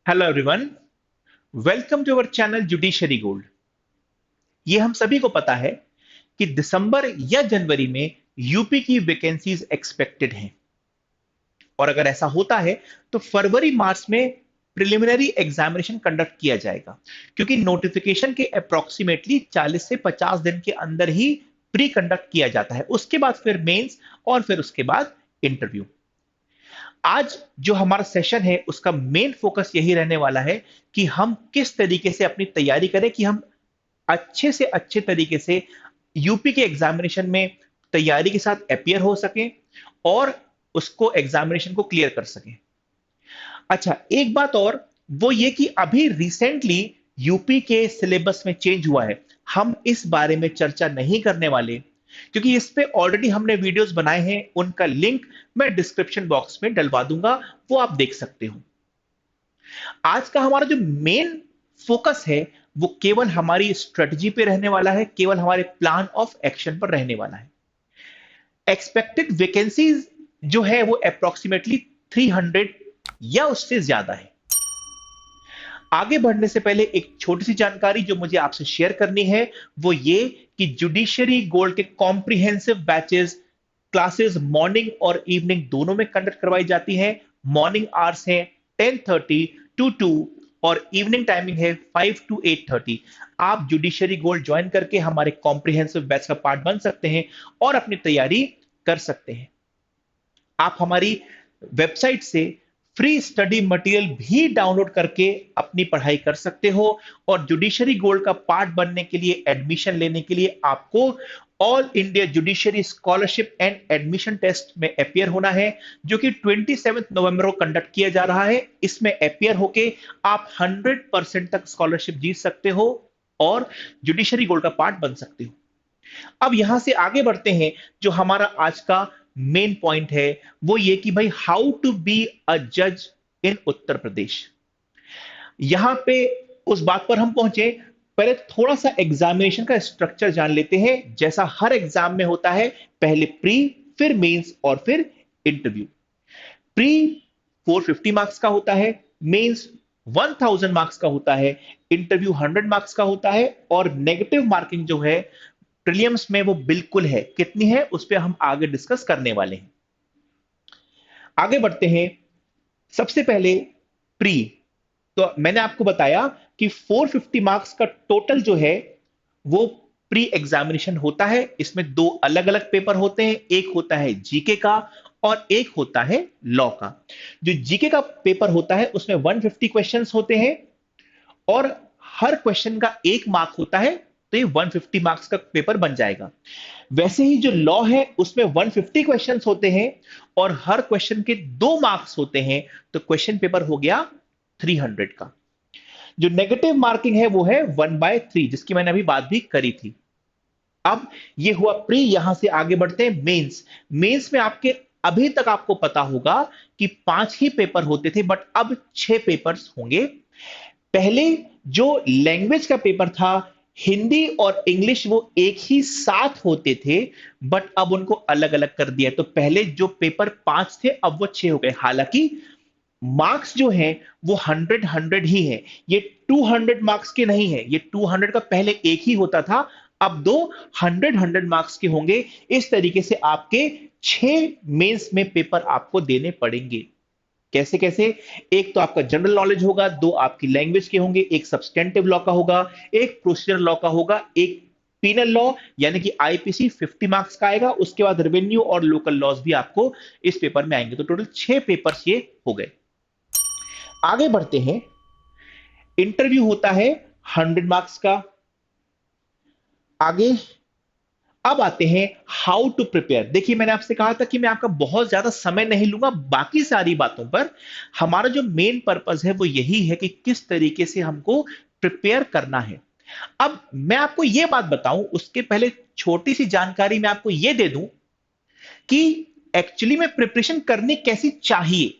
Hello everyone, welcome to our channel judiciary gold. ये हम सभी को पता है कि दिसंबर या जनवरी में यूपी की वैकेंसीज एक्सपेक्टेड हैं। और अगर ऐसा होता है तो फरवरी मार्च में प्रिलिमिनरी एग्जामिनेशन कंडक्ट किया जाएगा, क्योंकि नोटिफिकेशन के अप्रोक्सीमेटली 40 से 50 दिन के अंदर ही प्री कंडक्ट किया जाता है। उसके बाद फिर मेंस और फिर उसके बाद इंटरव्यू। आज जो हमारा सेशन है उसका मेन फोकस यही रहने वाला है कि हम किस तरीके से अपनी तैयारी करें कि हम अच्छे से अच्छे तरीके से यूपी के एग्जामिनेशन में तैयारी के साथ अपियर हो सकें और उसको एग्जामिनेशन को क्लियर कर सकें। अच्छा, एक बात और, वो ये कि अभी रिसेंटली यूपी के सिलेबस में चेंज हुआ है। हम इस बारे में चर्चा नहीं करने वाले, क्योंकि इस पे ऑलरेडी हमने वीडियोस बनाए हैं। उनका लिंक मैं डिस्क्रिप्शन बॉक्स में डलवा दूंगा, वो आप देख सकते हो। आज का हमारा जो मेन फोकस है वो केवल हमारी स्ट्रेटजी पे रहने वाला है, केवल हमारे प्लान ऑफ एक्शन पर रहने वाला है। एक्सपेक्टेड वैकेंसीज जो है वो अप्रोक्सीमेटली 300 या उससे ज्यादा है। आगे बढ़ने से पहले एक छोटी सी जानकारी जो मुझे आपसे शेयर करनी है वो ये कि जुडिशरी गोल्ड के कॉम्प्रिहेंसिव बैचेस क्लासेस मॉर्निंग और इवनिंग दोनों में कंडक्ट करवाई जाती हैं। मॉर्निंग आवर्स हैं 10:30 टू 2 और इवनिंग टाइमिंग है 5 टू 8:30। आप जुडिशरी गोल्ड ज्वाइन करके हमारे कॉम्प्रिहेंसिव बैच का पार्ट बन सकते हैं और अपनी तैयारी कर सकते हैं। आप हमारी वेबसाइट से फ्री स्टडी मटेरियल भी डाउनलोड करके अपनी पढ़ाई कर सकते हो। और जुडिशरी गोल्ड का पार्ट बनने के लिए, एडमिशन लेने के लिए आपको all India judiciary scholarship and admission test में अपियर होना है, जो कि 27 नवंबर को कंडक्ट किया जा रहा है। इसमें अपियर होके आप 100% तक स्कॉलरशिप जीत सकते हो और जुडिशरी गोल्ड का पार्ट बन सकते हो। अब यहां से आगे बढ़ते हैं। जो हमारा आज का मेन पॉइंट है वो ये कि भाई, हाउ टू बी अ जज इन उत्तर प्रदेश। यहां पे उस बात पर हम पहुंचे, पहले थोड़ा सा एग्जामिनेशन का स्ट्रक्चर जान लेते हैं। जैसा हर एग्जाम में होता है, पहले प्री, फिर मेंस और फिर इंटरव्यू। प्री 450 मार्क्स का होता है, मेंस 1000 मार्क्स का होता है, इंटरव्यू 100 मार्क्स का होता है। और नेगेटिव मार्किंग जो है प्रीलिम्स में वो बिल्कुल है। कितनी है उस पर हम आगे डिस्कस करने वाले हैं। आगे बढ़ते हैं। सबसे पहले प्री। तो मैंने आपको बताया कि 450 मार्क्स का टोटल जो है वो प्री एग्जामिनेशन होता है। इसमें दो अलग अलग पेपर होते हैं, एक होता है जीके का और एक होता है लॉ का। जो जीके का पेपर होता है उसमें 150 क्वेश्चंस होते हैं और हर क्वेश्चन का एक मार्क होता है, तो ये 150 मार्क्स का पेपर बन जाएगा। वैसे ही जो लॉ है उसमें 150 क्वेश्चंस होते हैं और हर क्वेश्चन के 2 मार्क्स होते हैं, तो क्वेश्चन पेपर हो गया 300 का। जो नेगेटिव मार्किंग है वो है 1/3, जिसकी मैंने अभी बात भी करी थी। अब ये हुआ प्री। यहां से आगे बढ़ते हैं मेंस। मेंस में आपके अभी तक आपको पता होगा कि 5 ही पेपर होते थे, बट अब 6 पेपर्स होंगे। पहले जो लैंग्वेज का पेपर था, हिंदी और इंग्लिश, वो एक ही साथ होते थे, बट अब उनको अलग अलग कर दिया। तो पहले जो पेपर 5 थे अब वो 6 हो गए। हालांकि मार्क्स जो हैं वो 100 ही है, ये 200 मार्क्स के नहीं है। ये 200 का पहले एक ही होता था, अब दो 100 मार्क्स के होंगे। इस तरीके से आपके 6 मेंस में पेपर आपको देने पड़ेंगे। कैसे कैसे? एक तो आपका जनरल नॉलेज होगा, दो आपकी लैंग्वेज के होंगे, एक सब्सटेंटिव लॉ का होगा, एक प्रोसीजर लॉ का होगा, एक पीनल लॉ यानी कि आईपीसी 50 मार्क्स का आएगा। उसके बाद रेवेन्यू और लोकल लॉज भी आपको इस पेपर में आएंगे। तो टोटल 6 पेपर्स ये हो गए। आगे बढ़ते हैं। इंटरव्यू होता है 100 मार्क्स का। आगे अब आते हैं हाउ टू प्रिपेयर। देखिए, मैंने आपसे कहा था कि मैं आपका बहुत ज्यादा समय नहीं लूंगा बाकी सारी बातों पर। हमारा जो मेन पर्पस है वो यही है कि किस तरीके से हमको प्रिपेयर करना है। अब मैं आपको यह बात बताऊं उसके पहले छोटी सी जानकारी मैं आपको यह दे दूं कि एक्चुअली में प्रिपरेशन करनी कैसी चाहिए,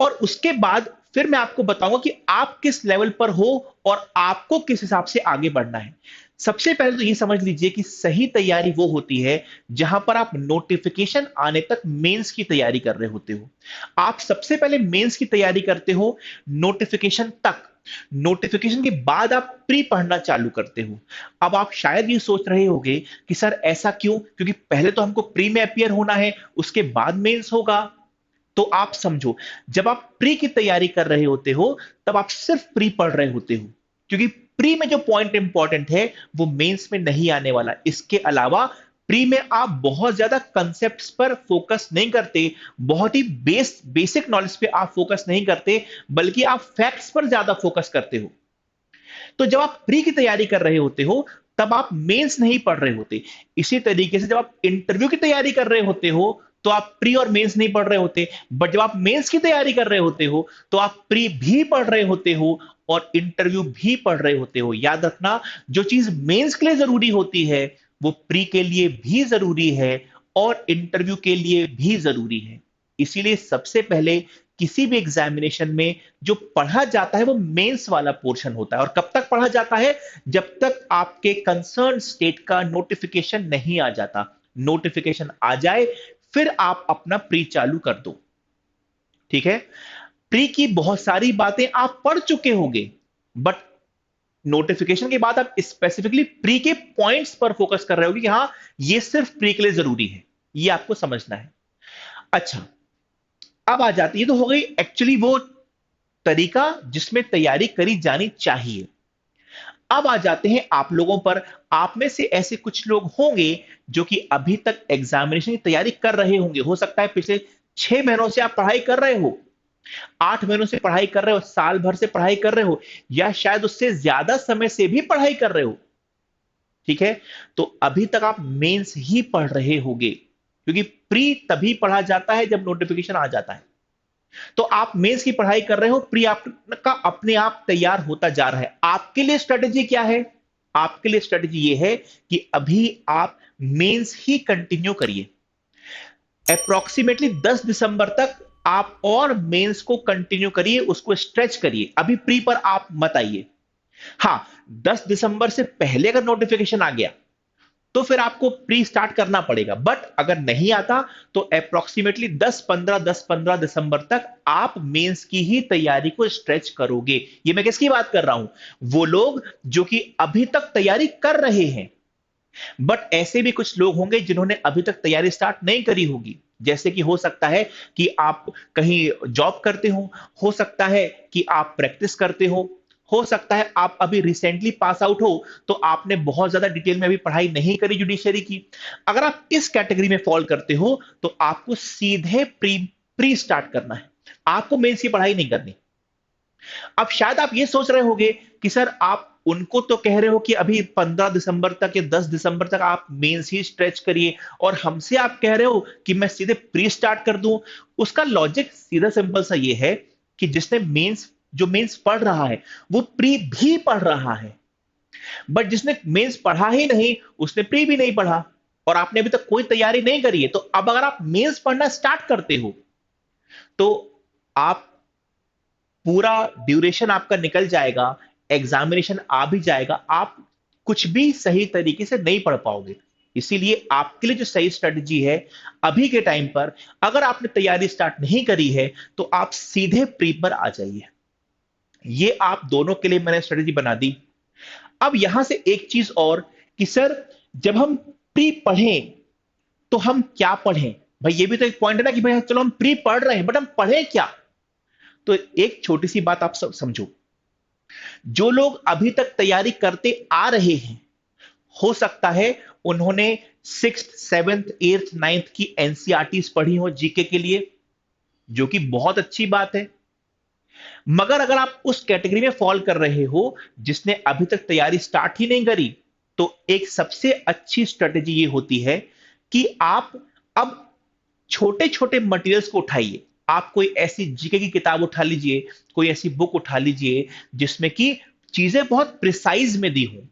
और उसके बाद फिर मैं आपको बताऊंगा कि आप किस लेवल पर हो और आपको किस हिसाब से आगे बढ़ना है। सबसे पहले तो ये समझ लीजिए कि सही तैयारी वो होती है जहां पर आप नोटिफिकेशन आने तक मेंस की तैयारी कर रहे होते हो। आप सबसे पहले मेंस की तैयारी करते हो नोटिफिकेशन तक। नोटिफिकेशन के बाद आप प्री पढ़ना चालू करते हो। अब आप शायद ये सोच रहे होंगे कि सर ऐसा क्यों, क्योंकि पहले तो हमको प्री में अपियर होना है, उसके बाद मेंस होगा। तो आप समझो, जब आप प्री की तैयारी कर रहे होते हो तब आप सिर्फ प्री पढ़ रहे होते हो, क्योंकि प्री में जो पॉइंट इंपॉर्टेंट है वो मेंस में नहीं आने वाला। इसके अलावा प्री में आप बहुत ज्यादा कंसेप्ट्स पर फोकस नहीं करते, बहुत ही बेसिक नॉलेज पे आप फोकस नहीं करते, बल्कि आप फैक्ट्स पर ज्यादा फोकस करते हो। तो जब आप प्री की तैयारी कर रहे होते हो तब आप मेंस नहीं पढ़ रहे होते। इसी तरीके से जब आप इंटरव्यू की तैयारी कर रहे होते हो तो आप प्री और मेंस नहीं पढ़ रहे होते, बट जब आप मेंस की तैयारी कर रहे होते हो तो आप प्री भी पढ़ रहे होते हो और इंटरव्यू भी पढ़ रहे होते हो। याद रखना, जो चीज मेंस के लिए जरूरी होती है वो प्री के लिए भी जरूरी है और इंटरव्यू के लिए भी जरूरी है। इसीलिए सबसे पहले किसी भी एग्जामिनेशन में जो पढ़ा जाता है वो मेंस वाला पोर्शन होता है। और कब तक पढ़ा जाता है? जब तक आपके कंसर्न स्टेट का नोटिफिकेशन नहीं आ जाता। नोटिफिकेशन आ जाए फिर आप अपना प्री चालू कर दो। ठीक है? प्री की बहुत सारी बातें आप पढ़ चुके होंगे, बट नोटिफिकेशन के बाद आप स्पेसिफिकली प्री के पॉइंट्स पर फोकस कर रहे होगे कि हां, ये सिर्फ प्री के लिए जरूरी है। ये आपको समझना है। अच्छा, अब आ जाती है, तो हो गई एक्चुअली वो तरीका जिसमें तैयारी करी जानी चाहिए। अब आ जाते हैं आप लोगों पर। आप में से ऐसे कुछ लोग होंगे जो कि अभी तक एग्जामिनेशन की तैयारी कर रहे होंगे। हो सकता है पिछले 6 महीनों से आप पढ़ाई कर रहे हो, 8 महीनों से पढ़ाई कर रहे हो, साल भर से पढ़ाई कर रहे हो, या शायद उससे ज्यादा समय से भी पढ़ाई कर रहे हो। ठीक है? तो अभी तक आप मेंस ही पढ़ रहे होंगे, क्योंकि प्री तभी पढ़ा जाता है जब नोटिफिकेशन आ जाता है। तो आप मेंस की पढ़ाई कर रहे हो, प्री आपका अपने आप तैयार होता जा रहा है। आपके लिए स्ट्रेटेजी क्या है? आपके लिए स्ट्रेटेजी ये है कि अभी आप मेंस ही कंटिन्यू करिए। अप्रोक्सीमेटली 10 दिसंबर तक आप और मेंस को कंटिन्यू करिए, उसको स्ट्रेच करिए। अभी प्री पर आप मत आइए। हां, 10 दिसंबर से पहले अगर नोटिफिकेशन आ गया तो फिर आपको प्री स्टार्ट करना पड़ेगा, बट अगर नहीं आता तो अप्रोक्सीमेटली 10-15 दिसंबर तक आप मेंस की ही तैयारी को स्ट्रेच करोगे। ये मैं किसकी बात कर रहा हूं? वो लोग जो कि अभी तक तैयारी कर रहे हैं, बट ऐसे भी कुछ लोग होंगे जिन्होंने अभी तक तैयारी स्टार्ट नहीं करी होगी। जैसे कि हो सकता है कि आप कहीं जॉब करते हो सकता है कि आप प्रैक्टिस करते हो सकता है आप अभी रिसेंटली पास आउट हो, तो आपने बहुत ज्यादा डिटेल में अभी पढ़ाई नहीं करी जुडिशरी की। अगर आप इस कैटेगरी में फॉल करते हो तो आपको सीधे प्री प्री स्टार्ट करना है, आपको मेंस की पढ़ाई नहीं करनी। अब शायद आप ये सोच रहे होंगे कि सर आप उनको तो कह रहे हो कि अभी 15 दिसंबर तक या 10 दिसंबर तक आप मेंस ही स्ट्रेच करिए, और हमसे आप कह रहे हो कि मैं सीधे प्री स्टार्ट कर दूं। उसका लॉजिक सीधा सिंपल सा ये है कि जिसने जो मेंस पढ़ रहा है वो प्री भी पढ़ रहा है, बट जिसने मेंस पढ़ा ही नहीं उसने प्री भी नहीं पढ़ा, और आपने अभी तक कोई तैयारी नहीं करी है। तो अब अगर आप मेंस पढ़ना स्टार्ट करते हो तो आप पूरा ड्यूरेशन आपका निकल जाएगा, एग्जामिनेशन आ भी जाएगा, आप कुछ भी सही तरीके से नहीं पढ़ पाओगे। इसीलिए आपके लिए जो सही स्ट्रेटजी है अभी के टाइम पर, अगर आपने तैयारी स्टार्ट नहीं करी है तो आप सीधे प्री पर आ जाइए। ये आप दोनों के लिए मैंने स्ट्रेटजी बना दी। अब यहां से एक चीज और, कि सर जब हम प्री पढ़ें तो हम क्या पढ़ें? भाई ये भी तो एक पॉइंट है ना कि भाई चलो हम प्री पढ़ रहे हैं बट हम पढ़ें क्या? तो एक छोटी सी बात आप सब समझो। जो लोग अभी तक तैयारी करते आ रहे हैं, हो सकता है उन्होंने 6th 7th 8th 9th की एनसीईआरटीज पढ़ी हो जीके के लिए, जो कि बहुत अच्छी बात है। मगर अगर आप उस कैटेगरी में फॉल कर रहे हो जिसने अभी तक तैयारी स्टार्ट ही नहीं करी, तो एक सबसे अच्छी स्ट्रेटेजी ये होती है कि आप अब छोटे छोटे मटेरियल्स को उठाइए। आप कोई ऐसी जीके की किताब उठा लीजिए, कोई ऐसी बुक उठा लीजिए जिसमें कि चीजें बहुत प्रिसाइज में दी हो।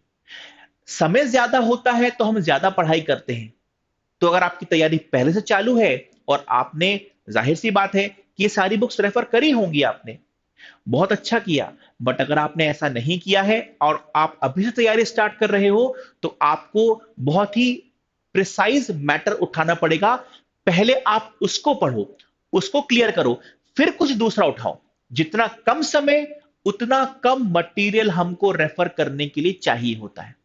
समय ज्यादा होता है तो हम ज्यादा पढ़ाई करते हैं। तो अगर आपकी तैयारी पहले से चालू है और आपने, जाहिर सी बात है कि ये सारी बुक्स रेफर करी होंगी आपने, बहुत अच्छा किया। बट अगर आपने ऐसा नहीं किया है और आप अभी से तैयारी स्टार्ट कर रहे हो तो आपको बहुत ही प्रिसाइज मैटर उठाना पड़ेगा। पहले आप उसको पढ़ो, उसको क्लियर करो, फिर कुछ दूसरा उठाओ। जितना कम समय उतना कम मटेरियल हमको रेफर करने के लिए चाहिए होता है।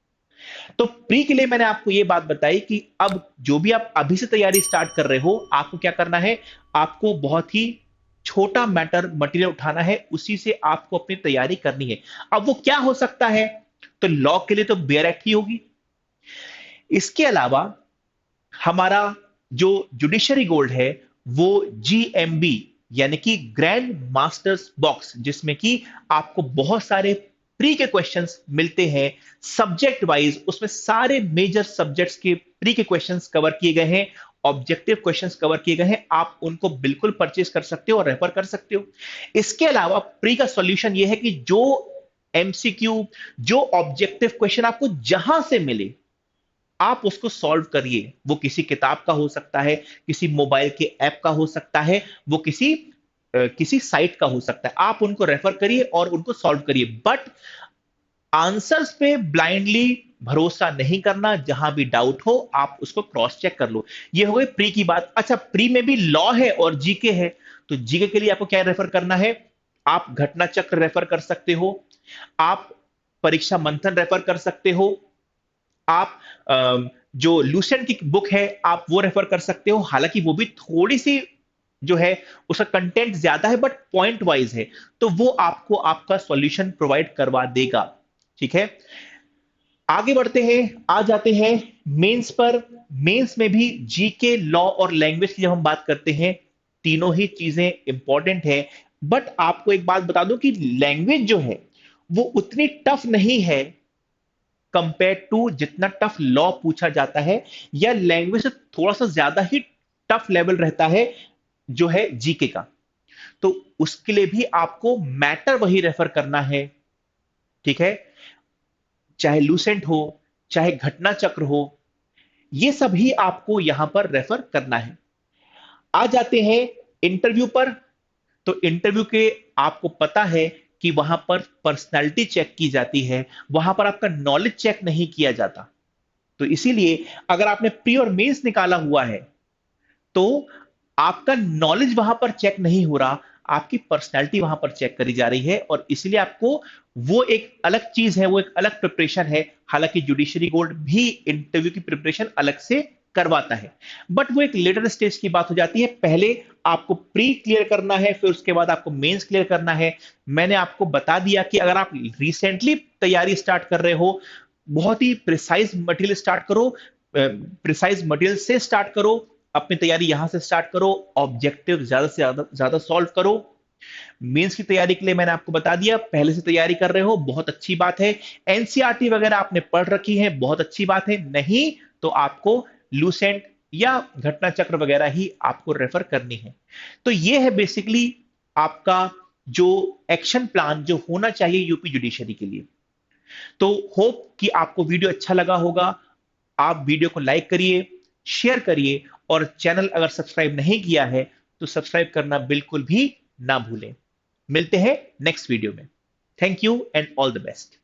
तो प्री के लिए मैंने आपको यह बात बताई कि अब जो भी आप अभी से तैयारी स्टार्ट कर रहे हो, आपको क्या करना है, आपको बहुत ही छोटा मैटर मटेरियल उठाना है, उसी से आपको अपनी तैयारी करनी है। अब वो क्या हो सकता है, तो लॉ के लिए तो बेयर एक्ट ही होगी। इसके अलावा हमारा जो जुडिशरी गोल्ड है वो जीएमबी यानी कि ग्रैंड मास्टर्स बॉक्स, जिसमें कि आपको बहुत सारे प्री के क्वेश्चंस मिलते हैं सब्जेक्ट वाइज। उसमें सारे मेजर सब्जेक्ट्स के प्री के क्वेश्चंस कवर किए गए हैं, ऑब्जेक्टिव क्वेश्चंस कवर किए गए हैं। आप उनको बिल्कुल परचेज कर सकते हो और रेफर कर सकते हो। इसके अलावा प्री का सॉल्यूशन यह है कि जो एमसीक्यू, जो ऑब्जेक्टिव क्वेश्चन आपको जहां से मिले आप उसको सॉल्व करिए। वो किसी किताब का हो सकता है, किसी मोबाइल के ऐप का हो सकता है, वो किसी साइट का हो सकता है। आप उनको रेफर करिए और उनको सॉल्व करिए, बट आंसर्स पे ब्लाइंडली भरोसा नहीं करना। जहां भी डाउट हो आप उसको क्रॉस चेक कर लो। ये हो गई प्री की बात। अच्छा, प्री में भी लॉ है और जीके है, तो जीके के लिए आपको क्या रेफर करना है, आप घटना चक्र रेफर कर सकते हो, आप परीक्षा मंथन रेफर कर सकते हो, आप जो लूसेंट की बुक है आप वो रेफर कर सकते हो। हालांकि वो भी थोड़ी सी जो है उसका कंटेंट ज्यादा है बट पॉइंट वाइज है, तो वो आपको आपका सॉल्यूशन प्रोवाइड करवा देगा। ठीक है, आगे बढ़ते हैं, आ जाते हैं मेंस पर। मेंस में भी जीके, लॉ और लैंग्वेज की जब हम बात करते हैं, तीनों ही चीजें इंपॉर्टेंट है। बट आपको एक बात बता दूं कि लैंग्वेज जो है वो उतनी टफ नहीं है कंपेयर टू जितना टफ लॉ पूछा जाता है, या लैंग्वेज से थोड़ा सा ज्यादा ही टफ लेवल रहता है जो है जीके का। तो उसके लिए भी आपको मैटर वही रेफर करना है। ठीक है, चाहे लूसेंट हो, चाहे घटना चक्र हो, ये सभी आपको यहां पर रेफर करना है। आ जाते हैं इंटरव्यू पर। तो इंटरव्यू के आपको पता है कि वहां पर पर्सनालिटी चेक की जाती है, वहां पर आपका नॉलेज चेक नहीं किया जाता। तो इसीलिए अगर आपने प्री और मेंस निकाला हुआ है तो आपका नॉलेज वहां पर चेक नहीं हो रहा, आपकी पर्सनैलिटी वहां पर चेक करी जा रही है। और इसलिए आपको वो एक अलग चीज है, वो एक अलग प्रिपरेशन है। हालांकि जुडिशरी गोल्ड भी इंटरव्यू की प्रिपरेशन अलग से करवाता है, बट वो एक लेटर स्टेज की बात हो जाती है। पहले आपको प्री क्लियर करना है, फिर उसके बाद आपको मेंस क्लियर करना है। मैंने आपको बता दिया कि अगर आप रिसेंटली तैयारी स्टार्ट कर रहे हो, बहुत ही प्रिसाइज मटेरियल स्टार्ट करो, प्रिसाइज मटेरियल से स्टार्ट करो, अपनी तैयारी यहां से स्टार्ट करो, ऑब्जेक्टिव ज्यादा से ज्यादा ज्यादा सॉल्व करो। मेंस की तैयारी के लिए मैंने आपको बता दिया, पहले से तैयारी कर रहे हो बहुत अच्छी बात है, एनसीईआरटी वगैरह आपने पढ़ रखी है बहुत अच्छी बात है, नहीं तो आपको लूसेंट या घटना चक्र वगैरह ही आपको रेफर करनी है। तो ये है बेसिकली आपका जो एक्शन प्लान जो होना चाहिए यूपी जुडिशरी के लिए। तो होप कि आपको वीडियो अच्छा लगा होगा। आप वीडियो को लाइक करिए, शेयर करिए, और चैनल अगर सब्सक्राइब नहीं किया है तो सब्सक्राइब करना बिल्कुल भी ना भूलें। मिलते हैं नेक्स्ट वीडियो में। Thank you and all the best.